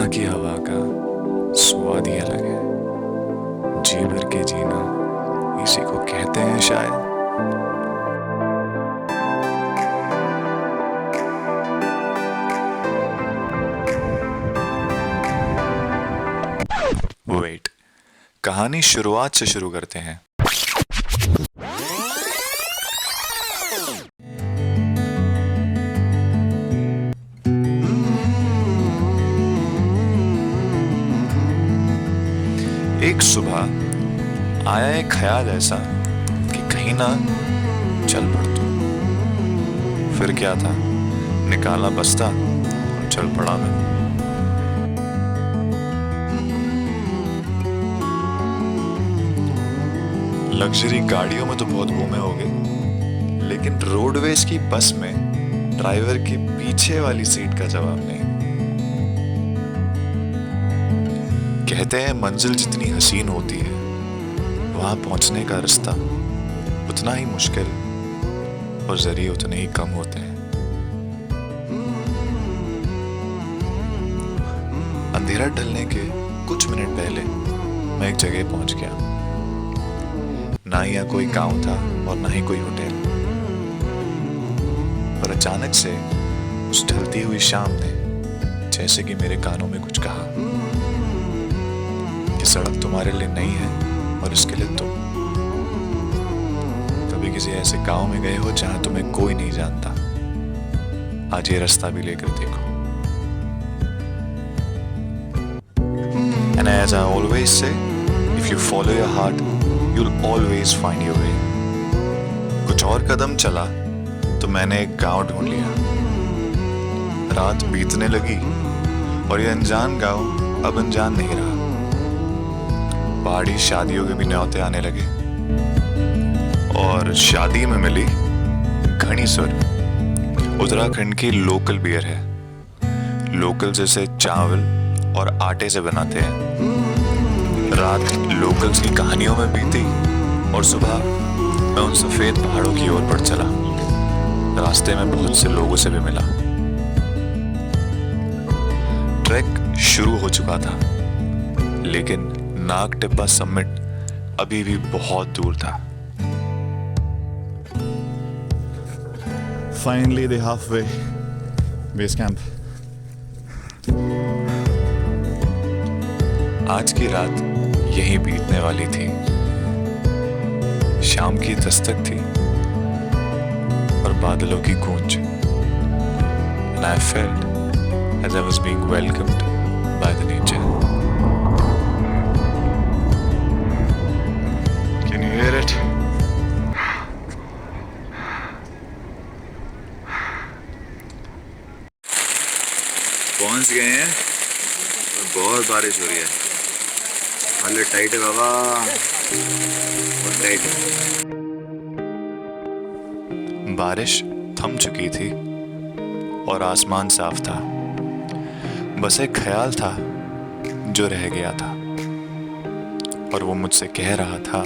यहाँ की हवा का स्वाद ही अलग है। जी भर के जीना इसी को कहते हैं शायद। वेट, कहानी शुरुआत से शुरू करते हैं। एक सुबह आया एक ख्याल ऐसा कि कहीं ना चल पड़ तू। फिर क्या था, निकाला बस्ता और चल पड़ा मैं। लग्जरी गाड़ियों में तो बहुत घूमे होगे, लेकिन रोडवेज की बस में ड्राइवर के पीछे वाली सीट का जवाब नहीं। कहते हैं मंजिल जितनी हसीन होती है, वहां पहुंचने का रास्ता उतना ही मुश्किल और जरिए उतने ही कम होते हैं। अंधेरा ढलने के कुछ मिनट पहले मैं एक जगह पहुंच गया। ना ही यहाँ कोई गांव था और ना ही कोई होटल, पर अचानक से उस ढलती हुई शाम ने जैसे कि मेरे कानों में कुछ कहा कि सड़क तुम्हारे लिए नहीं है और इसके लिए तुम। कभी किसी ऐसे गांव में गए हो जहां तुम्हें कोई नहीं जानता? आज ये रास्ता भी लेकर देखो। And as I always say, if you follow your heart, you'll always find your way. कुछ और कदम चला तो मैंने एक गांव ढूंढ लिया। रात बीतने लगी और ये अनजान गांव अब अनजान नहीं रहा। पहाड़ी शादियों के भी न्योते आने लगे और शादी में मिली घनी सुर। उत्तराखंड की लोकल बियर है। लोकल जैसे चावल और आटे से बनाते हैं। रात लोकल्स की कहानियों में बीती और सुबह मैं उन सफेद पहाड़ों की ओर बढ़ चला। रास्ते में बहुत से लोगों से भी मिला। ट्रैक शुरू हो चुका था, लेकिन नाग टिब्बा समिट अभी भी बहुत दूर था। Finally, the halfway base camp. आज की रात यहीं बीतने वाली थी। शाम की दस्तक थी और बादलों की गूंज। And I felt as I was being welcomed by the nature. Can you hear it? पहुंच गए हैं और बहुत बारिश हो रही है। हाले टाइट है बाबा, बहुत टाइट है। बारिश थम चुकी थी और आसमान साफ था। बस एक ख्याल था जो रह गया था और वो मुझसे कह रहा था,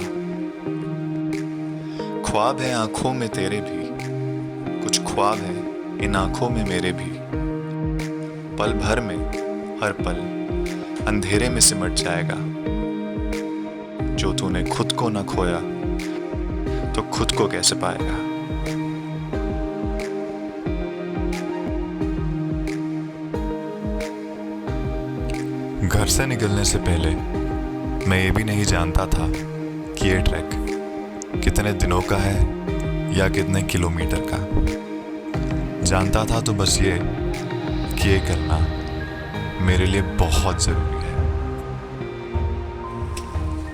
ख्वाब है आंखों में तेरे भी, कुछ ख्वाब है इन आंखों में मेरे भी। पल भर में हर पल अंधेरे में सिमट जाएगा। जो तूने खुद को न खोया तो खुद को कैसे पाएगा। घर से निकलने से पहले मैं ये भी नहीं जानता था कि ये ट्रैक कितने दिनों का है या कितने किलोमीटर का। जानता था तो बस ये कि ये करना मेरे लिए बहुत जरूरी है।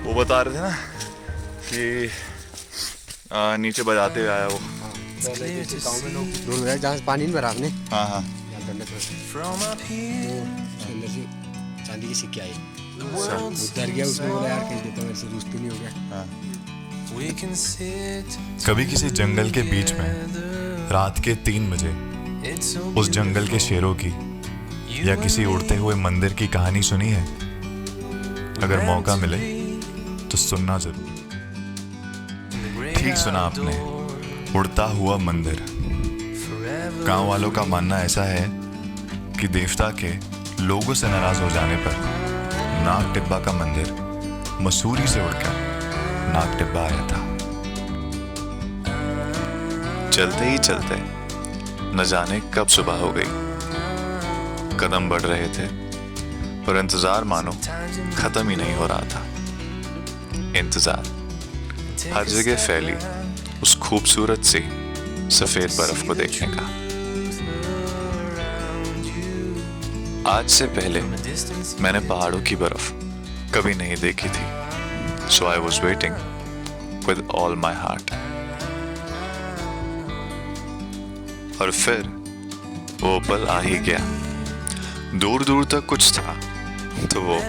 वो बता रहे थे ना कि नीचे बजाते हुए आया वो। पहले जैसे गाँव में लोग ढोल बजाए जहाँ से पानी नहीं भरा आपने। हाँ अंदर से चांदी की सिक्के आई, उतर गया। उसमें बोला यार कहीं देता हूँ, ऐसे दोस्त नहीं हो गया। कभी किसी जंगल के बीच में रात के 3 बजे उस जंगल के शेरों की या किसी उड़ते हुए मंदिर की कहानी सुनी है? अगर मौका मिले तो सुनना जरूर। ठीक सुना आपने, उड़ता हुआ मंदिर। गांव वालों का मानना ऐसा है कि देवता के लोगों से नाराज हो जाने पर नाग टिब्बा का मंदिर मसूरी से उड़कर नाग टिब्बा आया था। चलते ही चलते न जाने कब सुबह हो गई। कदम बढ़ रहे थे पर इंतजार मानो खत्म ही नहीं हो रहा था। इंतजार हर जगह फैली उस खूबसूरत सी सफेद बर्फ को देखने का। आज से पहले मैंने पहाड़ों की बर्फ कभी नहीं देखी थी। So I was waiting with all my heart. और फिर वो पल आ ही गया। दूर दूर तक कुछ था तो वो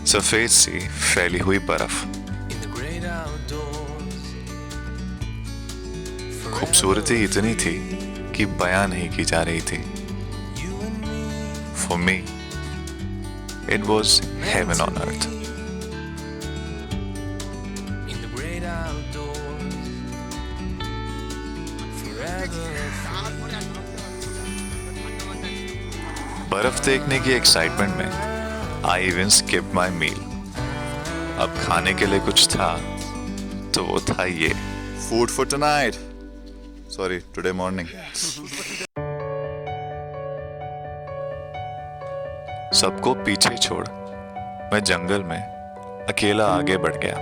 सफेद सी फैली हुई बर्फ। खूबसूरती इतनी थी कि बयां नहीं की जा रही थी। For me, it was heaven on earth. बर्फ देखने की एक्साइटमेंट में I even skipped my meal. अब खाने के लिए कुछ था तो वो था ये Food for tonight. Sorry, today morning. सबको पीछे छोड़ मैं जंगल में अकेला आगे बढ़ गया।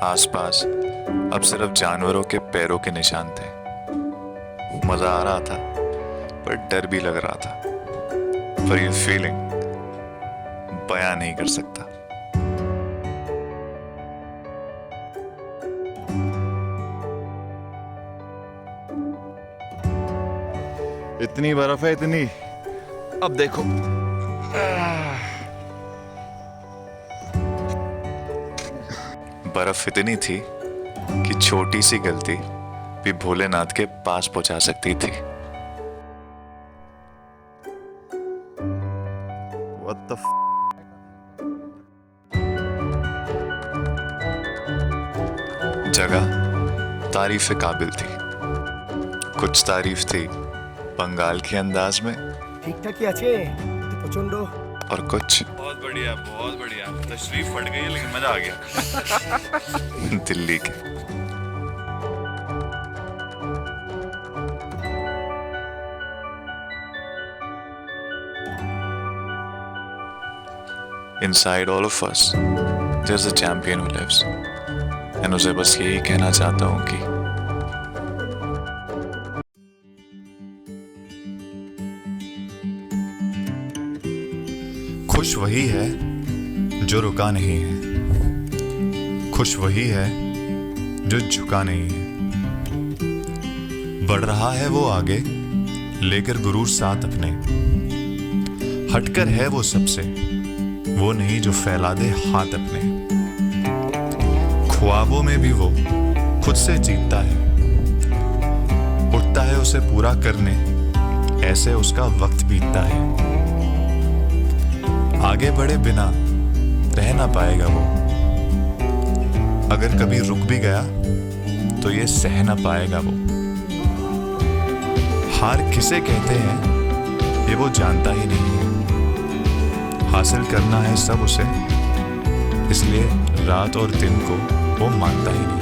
आसपास अब सिर्फ जानवरों के पैरों के निशान थे। मजा आ रहा था पर डर भी लग रहा था। पर ये फीलिंग बयां नहीं कर सकता। इतनी बर्फ है, इतनी। अब देखो। बर्फ इतनी थी कि छोटी सी गलती भी भोलेनाथ के पास पहुंचा सकती थी। What the जगह तारीफ के काबिल थी। कुछ तारीफ थी बंगाल के अंदाज में ঠিকঠাকই আছে প্রচন্ড और कुछ बहुत बढ़िया। तशरीफ फट गई है लेकिन मजा आ गया। दिल्ली के। Inside all of us, there's a champion who lives. And उसे बस यही कहना चाहता हूँ कि खुश वही है जो रुका नहीं है। खुश वही है जो झुका नहीं है। बढ़ रहा है वो आगे लेकर गुरूर साथ अपने। हटकर है वो सबसे, वो नहीं जो फैला दे हाथ अपने। ख्वाबों में भी वो खुद से जीतता है। उठता है उसे पूरा करने, ऐसे उसका वक्त बीतता है। आगे बढ़े बिना रह ना पाएगा वो। अगर कभी रुक भी गया तो ये सह ना पाएगा वो। हार किसे कहते हैं ये वो जानता ही नहीं है। हासिल करना है सब उसे, इसलिए रात और दिन को वो मानता ही नहीं।